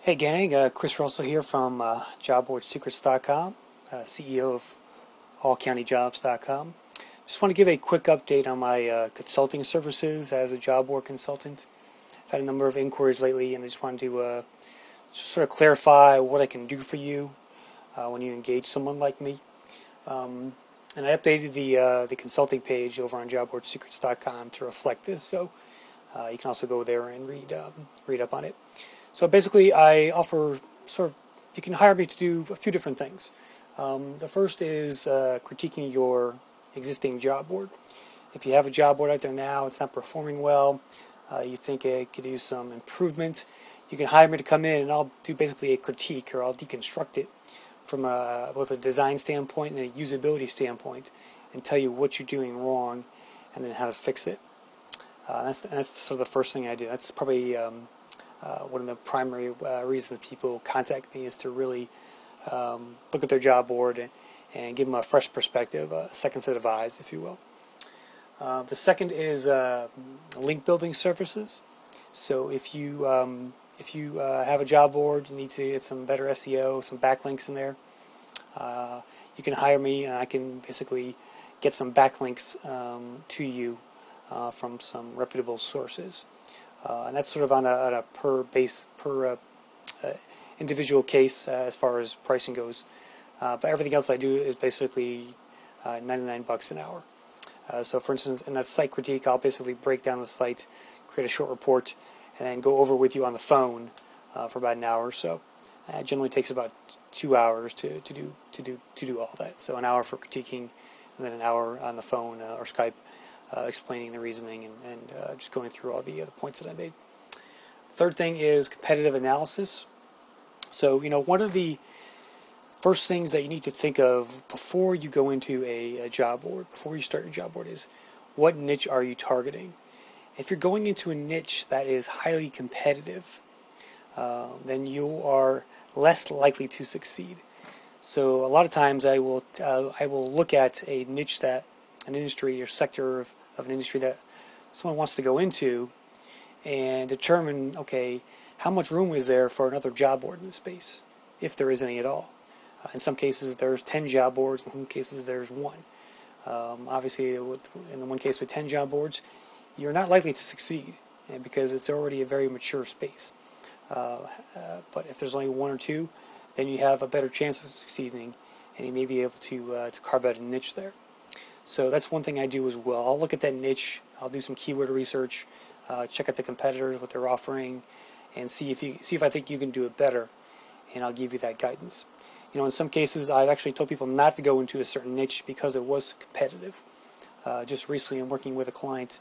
Hey gang, Chris Russell here from JobBoardSecrets.com, CEO of AllCountyJobs.com. Just want to give a quick update on my consulting services as a job board consultant. I've had a number of inquiries lately, and I just wanted to just sort of clarify what I can do for you when you engage someone like me. And I updated the consulting page over on JobBoardSecrets.com to reflect this, so you can also go there and read up on it. So basically, I offer you can hire me to do a few different things. The first is critiquing your existing job board. If you have a job board out there now, it's not performing well, you think it could use some improvement, you can hire me to come in and I'll do basically a critique, or I'll deconstruct it from both a design standpoint and a usability standpoint and tell you what you're doing wrong and then how to fix it. That's sort of the first thing I do. That's probably one of the primary reasons people contact me, is to really look at their job board and give them a fresh perspective, a second set of eyes, if you will. The second is link building services. So if you have a job board, you need to get some better SEO, some backlinks in there, you can hire me and I can basically get some backlinks to you from some reputable sources. And that's sort of on a per individual case as far as pricing goes. But everything else I do is basically $99 an hour. So for instance, in that site critique, I'll basically break down the site, create a short report, and then go over with you on the phone for about an hour or so. It generally takes about 2 hours to do all that. So an hour for critiquing, and then an hour on the phone or Skype, explaining the reasoning and just going through all the other points that I made. Third thing is competitive analysis. So, one of the first things that you need to think of before you go into a job board, before you start your job board, is what niche are you targeting? If you're going into a niche that is highly competitive, then you are less likely to succeed. So a lot of times I will look at a niche, that an industry or sector of an industry that someone wants to go into, and determine, okay, how much room is there for another job board in the space, if there is any at all. In some cases there's 10 job boards, in some cases there's one. Obviously, in the one case with 10 job boards, you're not likely to succeed because it's already a very mature space. But if there's only one or two, then you have a better chance of succeeding, and you may be able to carve out a niche there. So that's one thing I do as well. I'll look at that niche, I'll do some keyword research, check out the competitors, what they're offering, and see if I think you can do it better, and I'll give you that guidance. In some cases, I've actually told people not to go into a certain niche because it was competitive. Just recently, I'm working with a client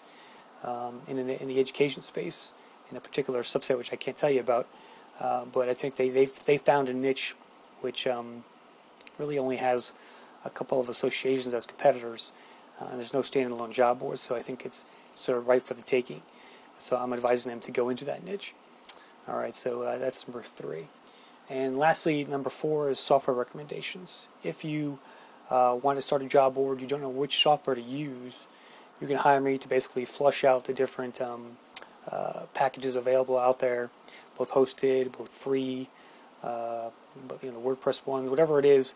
in the education space, in a particular subset which I can't tell you about, but I think they found a niche which really only has a couple of associations as competitors, and there's no standalone job board, so I think it's sort of ripe for the taking. So I'm advising them to go into that niche. Alright, so that's number 3. And lastly, number 4 is software recommendations. If you want to start a job board, you don't know which software to use, you can hire me to basically flush out the different packages available out there, both hosted, both free, the WordPress ones, whatever it is.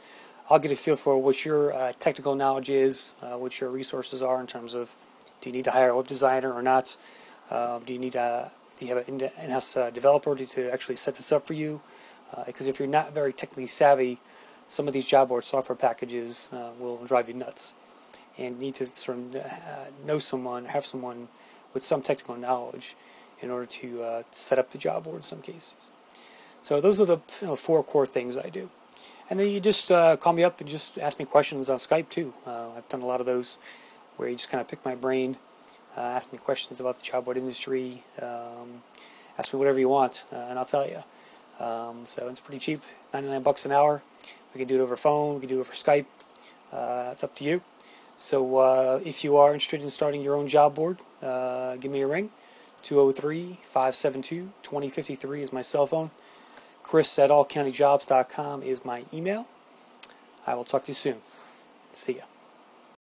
I'll get a feel for what your technical knowledge is, what your resources are in terms of, do you need to hire a web designer or not? Do you have an in-house developer to actually set this up for you? Because if you're not very technically savvy, some of these job board software packages will drive you nuts. And you need to sort of know someone, have someone with some technical knowledge in order to set up the job board in some cases. So those are the 4 core things I do. And then you just call me up and just ask me questions on Skype too. I've done a lot of those where you just kind of pick my brain, ask me questions about the job board industry, ask me whatever you want, and I'll tell you. So it's pretty cheap, $99 an hour. We can do it over phone, we can do it over Skype. It's up to you. So if you are interested in starting your own job board, give me a ring. 203-572-2053 is my cell phone. Chris at allcountyjobs.com is my email. I will talk to you soon. See ya.